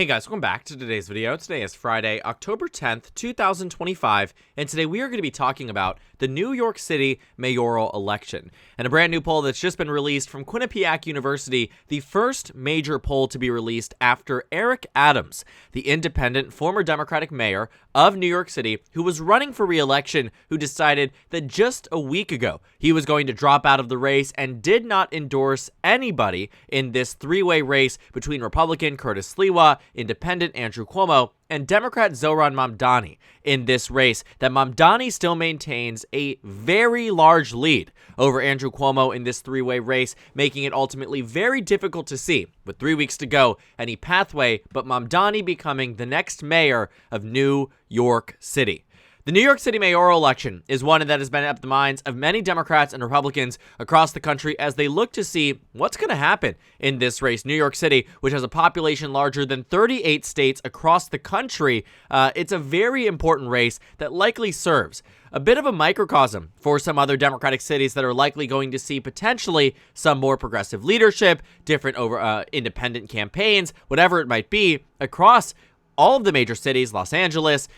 Hey guys, welcome back to today's video. Today is Friday, October 10th, 2025, and today we are going to be talking about the New York City mayoral election. And a brand new poll that's just been released from Quinnipiac University, the first major poll to be released after Eric Adams, the independent former Democratic mayor of New York City, who was running for re-election, who decided that just a week ago he was going to drop out of the race and did not endorse anybody in this three-way race between Republican Curtis Sliwa, Independent Andrew Cuomo, and Democrat Zohran Mamdani in this race, that Mamdani still maintains a very large lead over Andrew Cuomo in this three-way race, making it ultimately very difficult to see, with 3 weeks to go, any pathway but Mamdani becoming the next mayor of New York City. The New York City mayoral election is one that has been up the minds of many Democrats and Republicans across the country as they look to see what's going to happen in this race. New York City, which has a population larger than 38 states across the country, it's a very important race that likely serves a bit of a microcosm for some other Democratic cities that are likely going to see potentially some more progressive leadership, different over independent campaigns, whatever it might be, across all of the major cities, Los Angeles,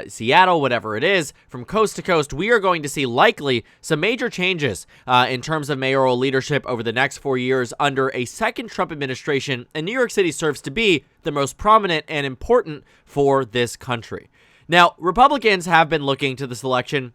Seattle, whatever it is, from coast to coast. We are going to see likely some major changes in terms of mayoral leadership over the next 4 years under a second Trump administration, and New York City serves to be the most prominent and important for this country. Now, Republicans have been looking to this election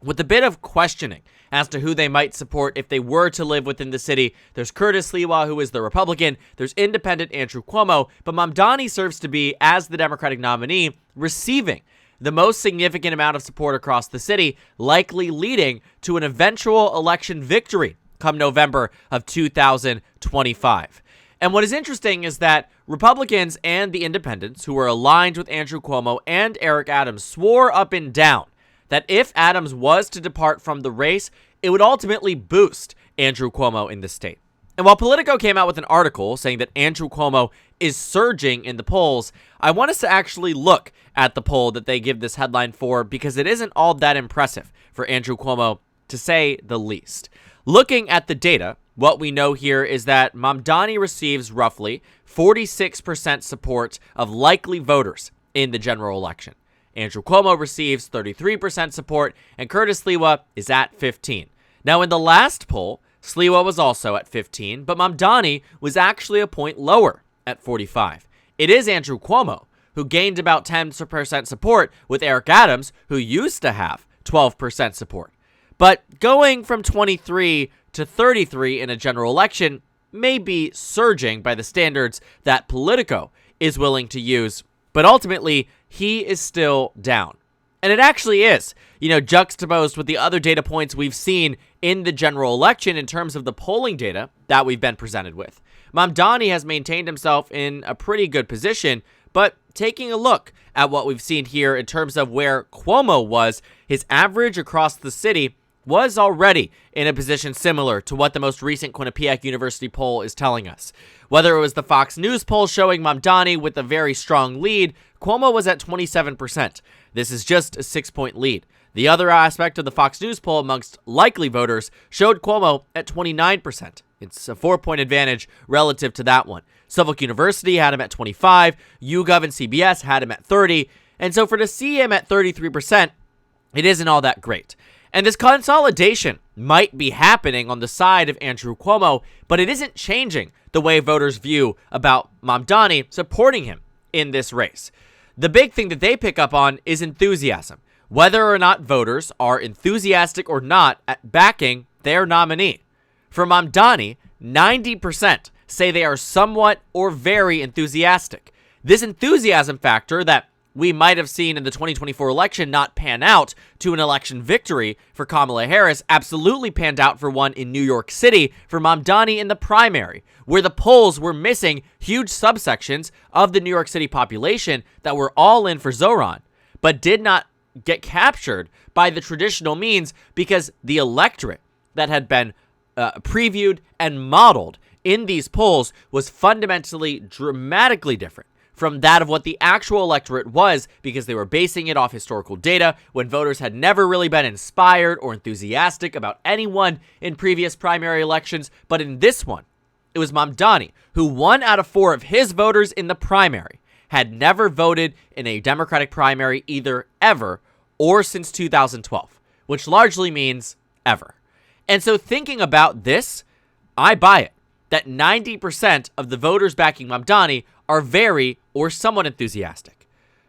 with a bit of questioning as to who they might support if they were to live within the city. There's Curtis Sliwa, who is the Republican. There's independent Andrew Cuomo. But Mamdani serves to be, as the Democratic nominee, receiving the most significant amount of support across the city, likely leading to an eventual election victory come November of 2025. And what is interesting is that Republicans and the independents, who are aligned with Andrew Cuomo and Eric Adams, swore up and down that if Adams was to depart from the race, it would ultimately boost Andrew Cuomo in the state. And while Politico came out with an article saying that Andrew Cuomo is surging in the polls, I want us to actually look at the poll that they give this headline for, because it isn't all that impressive for Andrew Cuomo, to say the least. Looking at the data, what we know here is that Mamdani receives roughly 46% support of likely voters in the general election. Andrew Cuomo receives 33% support, and Curtis Sliwa is at 15%. Now, in the last poll, Sliwa was also at 15%, but Mamdani was actually a point lower at 45%. It is Andrew Cuomo who gained about 10% support, with Eric Adams, who used to have 12% support. But going from 23 to 33 in a general election may be surging by the standards that Politico is willing to use, but ultimately, he is still down. And it actually is, juxtaposed with the other data points we've seen in the general election in terms of the polling data that we've been presented with. Mamdani has maintained himself in a pretty good position, but taking a look at what we've seen here in terms of where Cuomo was, his average across the city was already in a position similar to what the most recent Quinnipiac University poll is telling us. Whether it was the Fox News poll showing Mamdani with a very strong lead, Cuomo was at 27%. This is just a 6-point lead. The other aspect of the Fox News poll amongst likely voters showed Cuomo at 29%. It's a 4-point advantage relative to that one. Suffolk University had him at 25, YouGov and CBS had him at 30, and so for to see him at 33%, it isn't all that great. And this consolidation might be happening on the side of Andrew Cuomo, but it isn't changing the way voters view about Mamdani supporting him in this race. The big thing that they pick up on is enthusiasm. Whether or not voters are enthusiastic or not at backing their nominee. For Mamdani, 90% say they are somewhat or very enthusiastic. This enthusiasm factor that we might have seen in the 2024 election not pan out to an election victory for Kamala Harris absolutely panned out for one in New York City for Mamdani in the primary, where the polls were missing huge subsections of the New York City population that were all in for Zohran, but did not get captured by the traditional means because the electorate that had been previewed and modeled in these polls was fundamentally dramatically different from that of what the actual electorate was, because they were basing it off historical data when voters had never really been inspired or enthusiastic about anyone in previous primary elections. But in this one, it was Mamdani who 1 out of 4 of his voters in the primary had never voted in a Democratic primary either ever or since 2012, which largely means ever. And so thinking about this, I buy it, that 90% of the voters backing Mamdani are very or somewhat enthusiastic.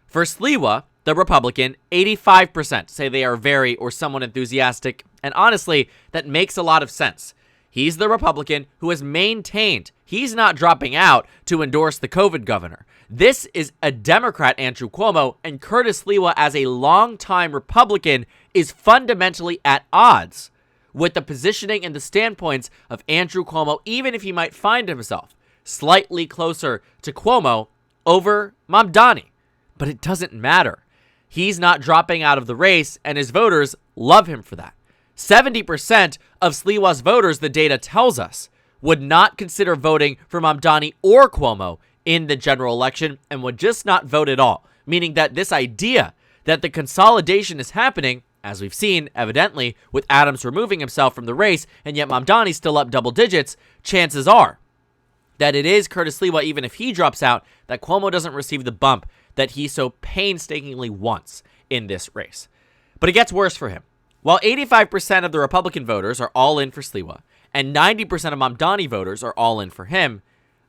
For Sliwa, the Republican, 85% say they are very or somewhat enthusiastic, and honestly, that makes a lot of sense. He's the Republican who has maintained he's not dropping out to endorse the COVID governor. This is a Democrat, Andrew Cuomo, and Curtis Sliwa, as a longtime Republican, is fundamentally at odds with the positioning and the standpoints of Andrew Cuomo, even if he might find himself slightly closer to Cuomo over Mamdani. But it doesn't matter. He's not dropping out of the race, and his voters love him for that. 70% of Sliwa's voters, the data tells us, would not consider voting for Mamdani or Cuomo in the general election and would just not vote at all, meaning that this idea that the consolidation is happening, as we've seen, evidently, with Adams removing himself from the race, and yet Mamdani's still up double digits, chances are that it is Curtis Sliwa, even if he drops out, that Cuomo doesn't receive the bump that he so painstakingly wants in this race. But it gets worse for him. While 85% of the Republican voters are all in for Sliwa, and 90% of Mamdani voters are all in for him,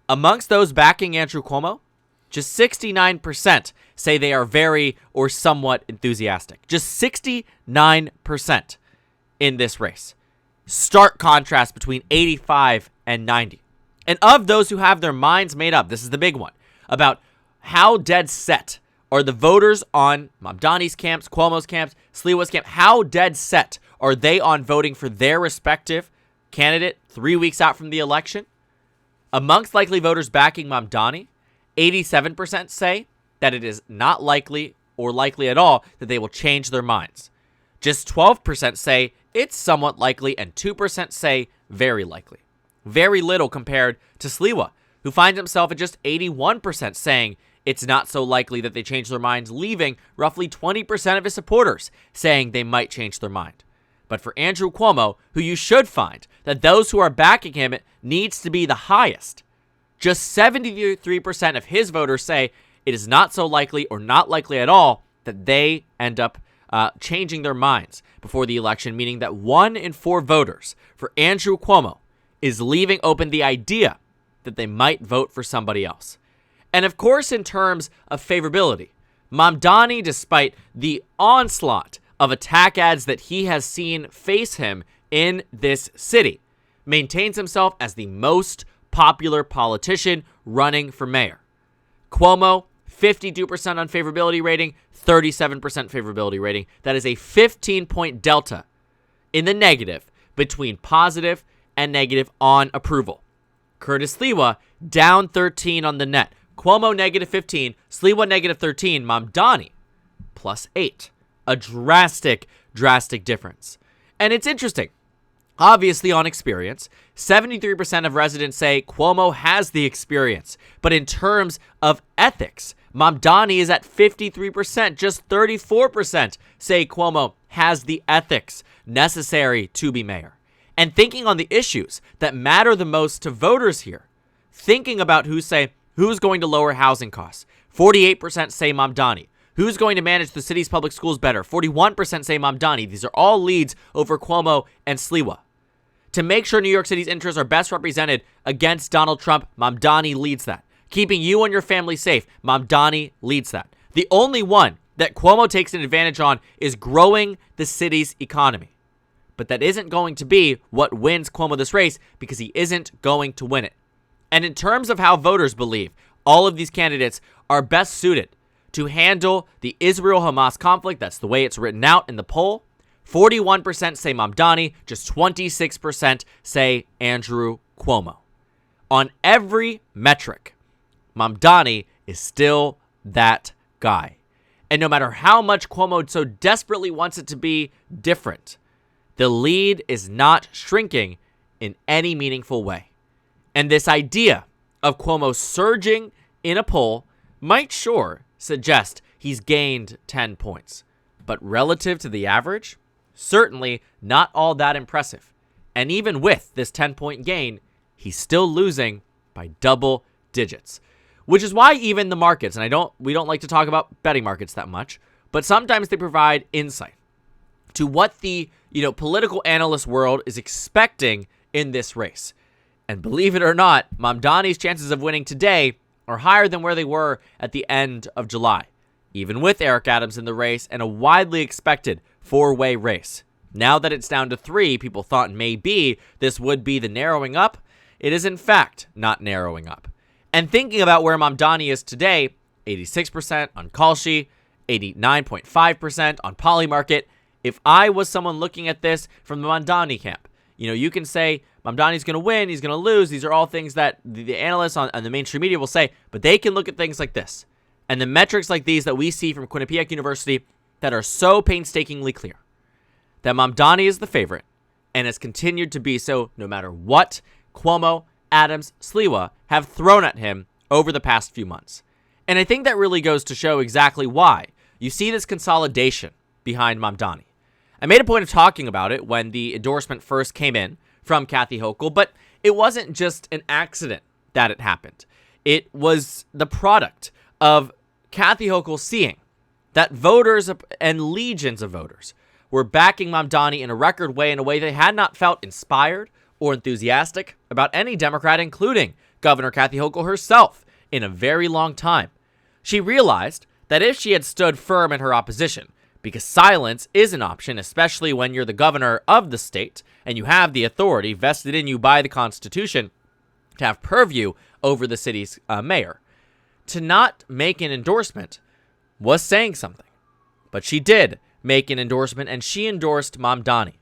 amongst those backing Andrew Cuomo, just 69% say they are very or somewhat enthusiastic. Just 69% in this race. Stark contrast between 85 and 90. And of those who have their minds made up, this is the big one, about how dead set are the voters on Mamdani's camps, Cuomo's camps, Sliwa's camp, how dead set are they on voting for their respective candidate 3 weeks out from the election? Amongst likely voters backing Mamdani, 87% say that it is not likely or likely at all that they will change their minds. Just 12% say it's somewhat likely, and 2% say very likely. Very little compared to Sliwa, who finds himself at just 81% saying it's not so likely that they change their minds, leaving roughly 20% of his supporters saying they might change their mind. But for Andrew Cuomo, who you should find that those who are backing him needs to be the highest, just 73% of his voters say it is not so likely or not likely at all that they end up changing their minds before the election, meaning that 1 in 4 voters for Andrew Cuomo is leaving open the idea that they might vote for somebody else. And of course, in terms of favorability, Mamdani, despite the onslaught of attack ads that he has seen face him in this city, maintains himself as the most popular politician running for mayor. Cuomo, 52% unfavorability rating, 37% favorability rating. That is a 15-point delta in the negative between positive and negative on approval. Curtis Sliwa, down 13 on the net. Cuomo, negative 15. Sliwa, negative 13. Mamdani, plus 8. A drastic difference. And it's interesting. Obviously, on experience, 73% of residents say Cuomo has the experience. But in terms of ethics, Mamdani is at 53%. Just 34% say Cuomo has the ethics necessary to be mayor. And thinking on the issues that matter the most to voters here, thinking about who's going to lower housing costs, 48% say Mamdani. Who's going to manage the city's public schools better? 41% say Mamdani. These are all leads over Cuomo and Sliwa. To make sure New York City's interests are best represented against Donald Trump, Mamdani leads that. Keeping you and your family safe, Mamdani leads that. The only one that Cuomo takes an advantage on is growing the city's economy. But that isn't going to be what wins Cuomo this race, because he isn't going to win it. And in terms of how voters believe all of these candidates are best suited to handle the Israel-Hamas conflict, that's the way it's written out in the poll, 41% say Mamdani, just 26% say Andrew Cuomo. On every metric, Mamdani is still that guy. And no matter how much Cuomo so desperately wants it to be different, the lead is not shrinking in any meaningful way. And this idea of Cuomo surging in a poll might sure suggest he's gained 10 points. But relative to the average, certainly not all that impressive. And even with this 10-point gain, he's still losing by double digits. which is why even the markets, and we don't like to talk about betting markets that much, but sometimes they provide insight to what the, political analyst world is expecting in this race. And believe it or not, Mamdani's chances of winning today are higher than where they were at the end of July, even with Eric Adams in the race and a widely expected four-way race. Now that it's down to three, people thought maybe this would be the narrowing up. It is in fact not narrowing up. And thinking about where Mamdani is today, 86% on Kalshi, 89.5% on Polymarket. If I was someone looking at this from the Mamdani camp, you can say Mamdani's going to win, he's going to lose. These are all things that the analysts on the mainstream media will say, but they can look at things like this and the metrics like these that we see from Quinnipiac University that are so painstakingly clear that Mamdani is the favorite and has continued to be so no matter what Cuomo, Adams, Sliwa have thrown at him over the past few months. And I think that really goes to show exactly why you see this consolidation behind Mamdani. I made a point of talking about it when the endorsement first came in from Kathy Hochul, but it wasn't just an accident that it happened. It was the product of Kathy Hochul seeing that voters and legions of voters were backing Mamdani in a record way, in a way they had not felt inspired or enthusiastic about any Democrat, including Governor Kathy Hochul herself, in a very long time. She realized that if she had stood firm in her opposition, because silence is an option, especially when you're the governor of the state and you have the authority vested in you by the Constitution to have purview over the city's mayor, to not make an endorsement was saying something. But she did make an endorsement, and she endorsed Mamdani.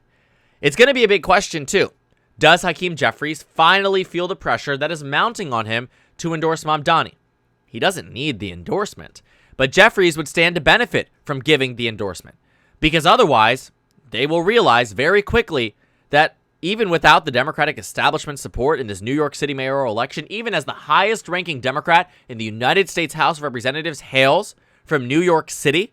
It's going to be a big question, too. Does Hakeem Jeffries finally feel the pressure that is mounting on him to endorse Mamdani? He doesn't need the endorsement, but Jeffries would stand to benefit from giving the endorsement, because otherwise they will realize very quickly that even without the Democratic establishment support in this New York City mayoral election, even as the highest ranking Democrat in the United States House of Representatives hails from New York City,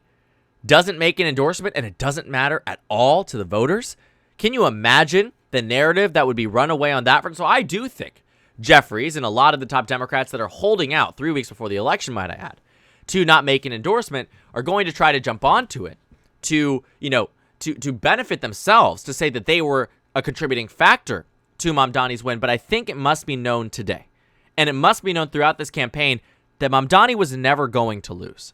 doesn't make an endorsement and it doesn't matter at all to the voters. Can you imagine the narrative that would be run away on that front? So I do think Jeffries and a lot of the top Democrats that are holding out 3 weeks before the election, might I add, to not make an endorsement are going to try to jump onto it to benefit themselves, to say that they were a contributing factor to Mamdani's win. But I think it must be known today, and it must be known throughout this campaign, that Mamdani was never going to lose.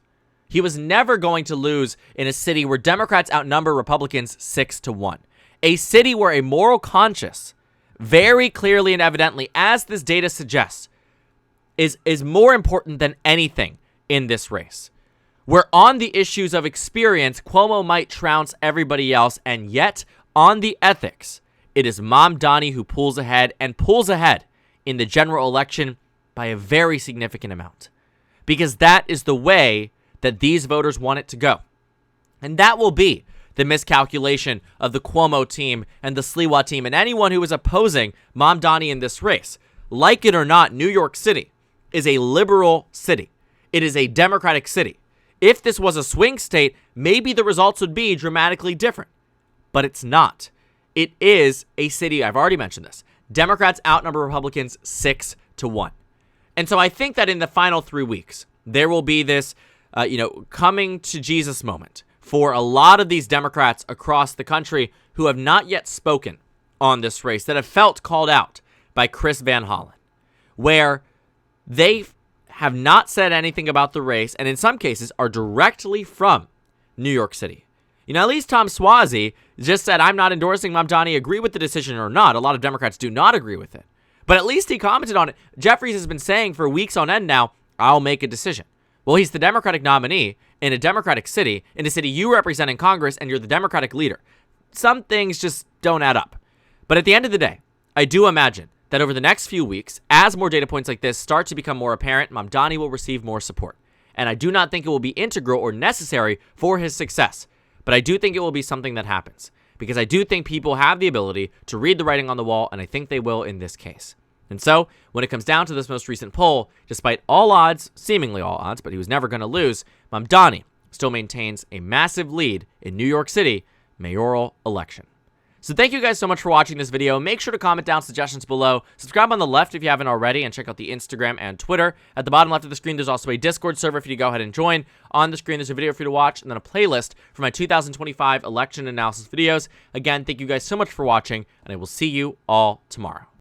He was never going to lose in a city where Democrats outnumber Republicans 6-1. A city where a moral conscience, very clearly and evidently, as this data suggests, is more important than anything in this race. Where on the issues of experience, Cuomo might trounce everybody else, and yet on the ethics, it is Mamdani who pulls ahead, and pulls ahead in the general election by a very significant amount. Because that is the way that these voters want it to go. And that will be the miscalculation of the Cuomo team and the Sliwa team and anyone who is opposing Mamdani in this race. Like it or not, New York City is a liberal city. It is a Democratic city. If this was a swing state, maybe the results would be dramatically different. But it's not. It is a city, I've already mentioned this, Democrats outnumber Republicans 6-1. And so I think that in the final 3 weeks, there will be this coming to Jesus moment for a lot of these Democrats across the country who have not yet spoken on this race, that have felt called out by Chris Van Hollen, where they have not said anything about the race, and in some cases are directly from New York City. At least Tom Suozzi just said, I'm not endorsing Mamdani, agree with the decision or not. A lot of Democrats do not agree with it, but at least he commented on it. Jeffries has been saying for weeks on end now, I'll make a decision. Well, he's the Democratic nominee in a Democratic city, in a city you represent in Congress, and you're the Democratic leader. Some things just don't add up. But at the end of the day, I do imagine that over the next few weeks, as more data points like this start to become more apparent, Mamdani will receive more support. And I do not think it will be integral or necessary for his success. But I do think it will be something that happens, because I do think people have the ability to read the writing on the wall, and I think they will in this case. And so, when it comes down to this most recent poll, despite all odds, seemingly all odds, but he was never going to lose, Mamdani still maintains a massive lead in New York City mayoral election. So thank you guys so much for watching this video. Make sure to comment down suggestions below. Subscribe on the left if you haven't already, and check out the Instagram and Twitter. At the bottom left of the screen, there's also a Discord server for you to go ahead and join. On the screen, there's a video for you to watch, and then a playlist for my 2025 election analysis videos. Again, thank you guys so much for watching, and I will see you all tomorrow.